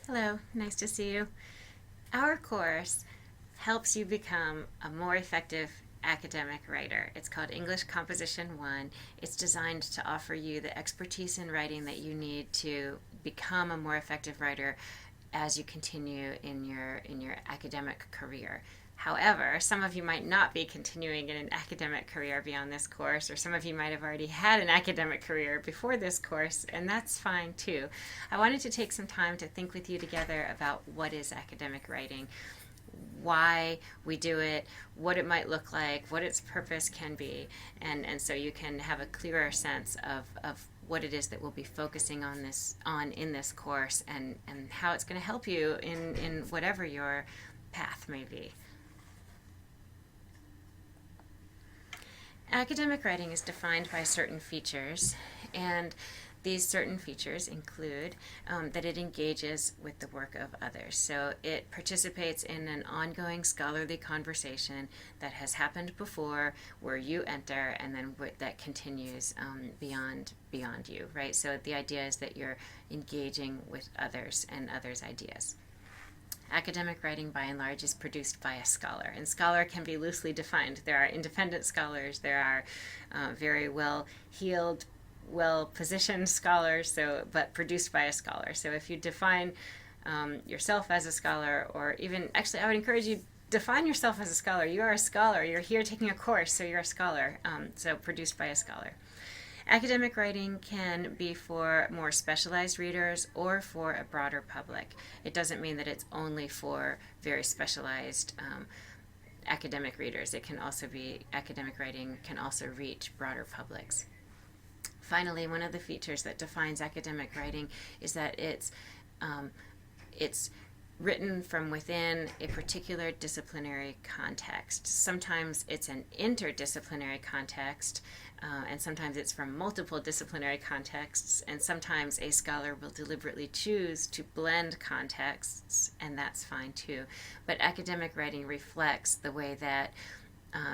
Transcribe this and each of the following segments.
Hello, nice to see you. Our course helps you become a more effective academic writer. It's called English Composition 1. It's designed to offer you the expertise in writing that you need to become a more effective writer as you continue in your academic career. However, some of you might not be continuing in an academic career beyond this course, or some of you might have already had an academic career before this course, and that's fine too. I wanted to take some time to think with you together about what is academic writing, why we do it, what it might look like, what its purpose can be, and so you can have a clearer sense of what it is that we'll be focusing on in this course, and how it's going to help you in whatever your path may be. Academic writing is defined by certain features, and these certain features include that it engages with the work of others. So it participates in an ongoing scholarly conversation that has happened before, where you enter, and then that continues beyond you, right? So the idea is that you're engaging with others and others' ideas. Academic writing, by and large, is produced by a scholar, and scholar can be loosely defined. There are independent scholars, there are very well-heeled, well-positioned scholars, but produced by a scholar. So if you define yourself as a scholar, or even, actually, I would encourage you, define yourself as a scholar. You are a scholar. You're here taking a course, so you're a scholar. So produced by a scholar. Academic writing can be for more specialized readers or for a broader public. It doesn't mean that it's only for very specialized academic readers. It can also be, academic writing can also reach broader publics. Finally, one of the features that defines academic writing is that it's written from within a particular disciplinary context. Sometimes it's an interdisciplinary context, and sometimes it's from multiple disciplinary contexts, and sometimes a scholar will deliberately choose to blend contexts, and that's fine too. But academic writing reflects the way that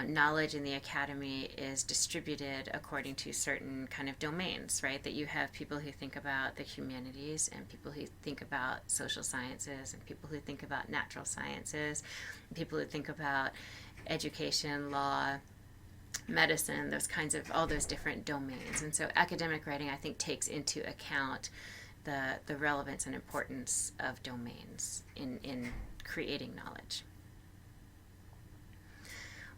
knowledge in the academy is distributed according to certain kind of domains, right? That you have people who think about the humanities, and people who think about social sciences, and people who think about natural sciences, and people who think about education, law, medicine, those kinds of, all those different domains. And so academic writing, I think, takes into account the relevance and importance of domains in creating knowledge.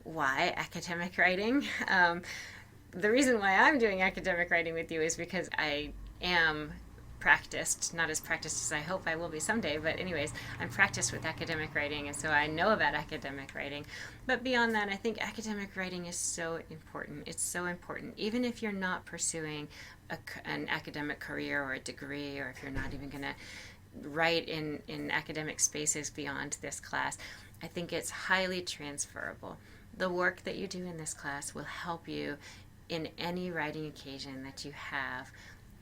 Why academic writing? The reason why I'm doing academic writing with you is because I am practiced, not as practiced as I hope I will be someday, but anyways, I'm practiced with academic writing, and so I know about academic writing. But beyond that, I think academic writing is so important. It's so important. Even if you're not pursuing an academic career or a degree, or if you're not even going to write in academic spaces beyond this class, I think it's highly transferable. The work that you do in this class will help you in any writing occasion that you have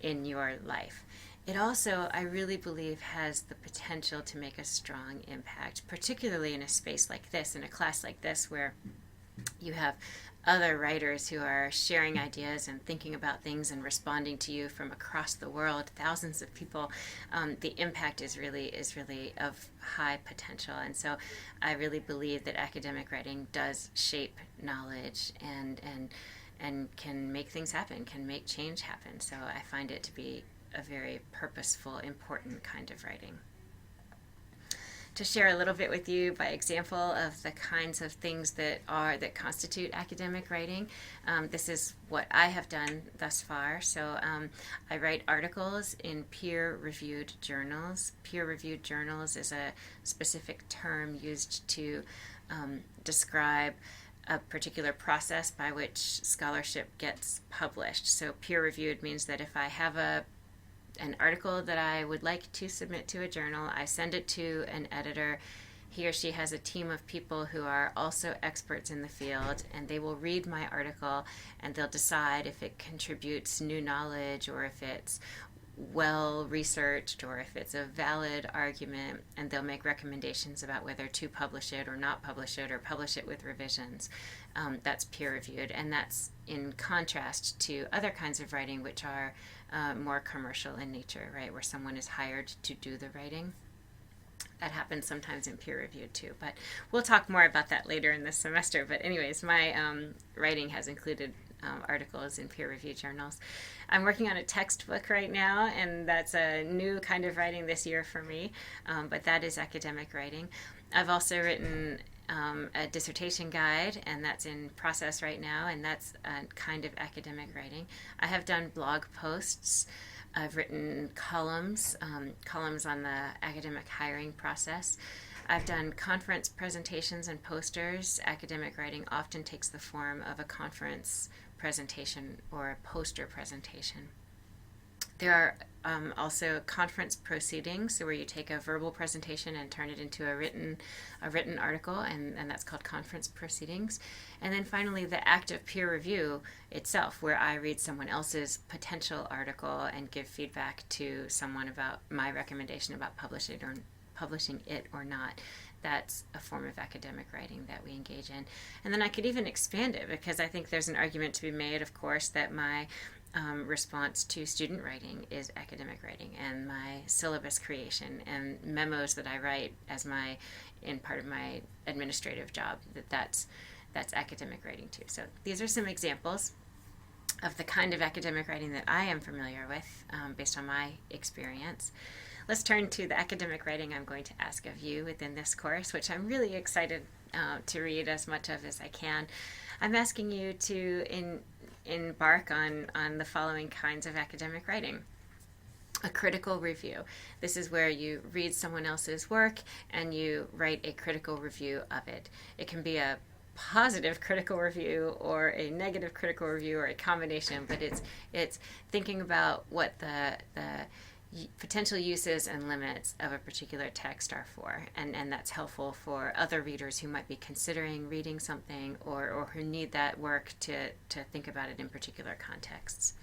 in your life. It also, I really believe, has the potential to make a strong impact, particularly in a space like this, in a class like this, where you have other writers who are sharing ideas and thinking about things and responding to you from across the world, thousands of people. The impact is really of high potential, and so I really believe that academic writing does shape knowledge and can make things happen, can make change happen. So I find it to be a very purposeful, important kind of writing. To share a little bit with you by example of the kinds of things that constitute academic writing. This is what I have done thus far. So I write articles in peer-reviewed journals. Peer-reviewed journals is a specific term used to describe a particular process by which scholarship gets published. So peer-reviewed means that if I have an article that I would like to submit to a journal, I send it to an editor. He or she has a team of people who are also experts in the field, and they will read my article, and they'll decide if it contributes new knowledge, or if it's well researched, or if it's a valid argument, and they'll make recommendations about whether to publish it or not publish it, or publish it with revisions. That's peer reviewed, and that's in contrast to other kinds of writing, which are more commercial in nature, right, where someone is hired to do the writing. that happens sometimes in peer review too. But we'll talk more about that later in this semester. But anyways, my writing has included articles in peer review journals. I'm working on a textbook right now, and that's a new kind of writing this year for me, but that is academic writing. I've also written a dissertation guide, and that's in process right now, and that's a kind of academic writing. I have done blog posts. I've written columns on the academic hiring process. I've done conference presentations and posters. Academic writing often takes the form of a conference presentation or a poster presentation. There are also conference proceedings, so where you take a verbal presentation and turn it into a written article, and that's called conference proceedings. And then finally, the act of peer review itself, where I read someone else's potential article and give feedback to someone about my recommendation about publishing it or not. That's a form of academic writing that we engage in. And then I could even expand it, because I think there's an argument to be made, of course, that my response to student writing is academic writing, and my syllabus creation and memos that I write as in part of my administrative job, that's academic writing too. So these are some examples of the kind of academic writing that I am familiar with based on my experience. Let's turn to the academic writing I'm going to ask of you within this course, which I'm really excited to read as much of as I can. I'm asking you to embark on the following kinds of academic writing. A critical review. This is where you read someone else's work and you write a critical review of it. It can be a positive critical review or a negative critical review or a combination, but it's thinking about what the potential uses and limits of a particular text are for, and that's helpful for other readers who might be considering reading something or who need that work to think about it in particular contexts.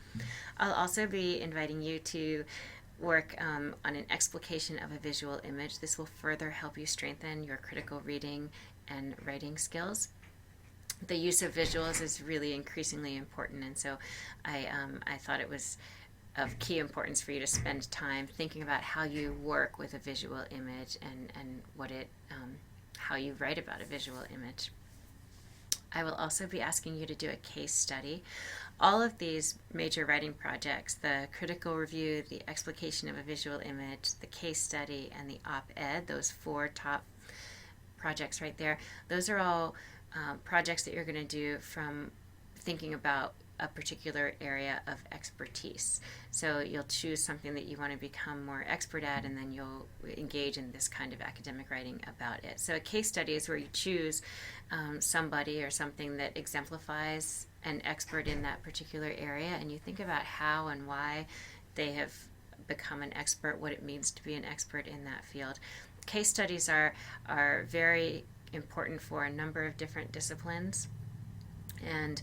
I'll also be inviting you to work on an explication of a visual image. This will further help you strengthen your critical reading and writing skills. The use of visuals is really increasingly important, and so I thought it was of key importance for you to spend time thinking about how you work with a visual image and how you write about a visual image. I will also be asking you to do a case study. All of these major writing projects, the critical review, the explication of a visual image, the case study, and the op-ed, those 4 top projects right there, those are all projects that you're going to do from thinking about a particular area of expertise. So you'll choose something that you want to become more expert at, and then you'll engage in this kind of academic writing about it. So a case study is where you choose somebody or something that exemplifies an expert in that particular area, and you think about how and why they have become an expert, what it means to be an expert in that field. Case studies are very important for a number of different disciplines, and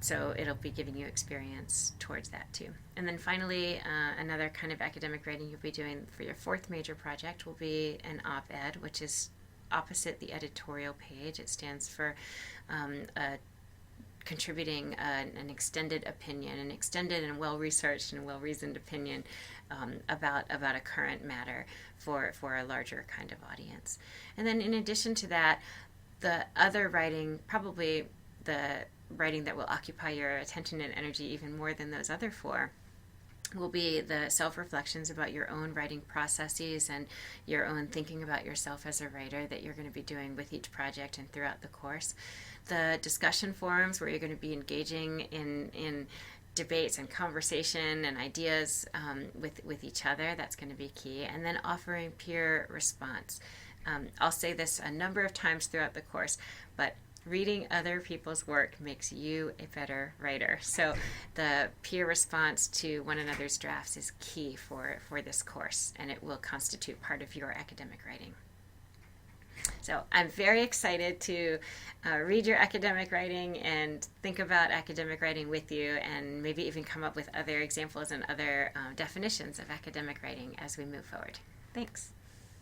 so it'll be giving you experience towards that too. And then finally, another kind of academic writing you'll be doing for your 4th major project will be an op-ed, which is opposite the editorial page. It stands for contributing an extended opinion, an extended and well-researched and well-reasoned opinion about a current matter for a larger kind of audience. And then in addition to that, the other writing, probably the writing that will occupy your attention and energy even more than those other 4, will be the self-reflections about your own writing processes and your own thinking about yourself as a writer that you're going to be doing with each project and throughout the course. The discussion forums, where you're going to be engaging in debates and conversation and ideas with each other, that's going to be key. And then offering peer response. I'll say this a number of times throughout the course, but reading other people's work makes you a better writer. So the peer response to one another's drafts is key for this course, and it will constitute part of your academic writing. So I'm very excited to read your academic writing and think about academic writing with you, and maybe even come up with other examples and other definitions of academic writing as we move forward. Thanks.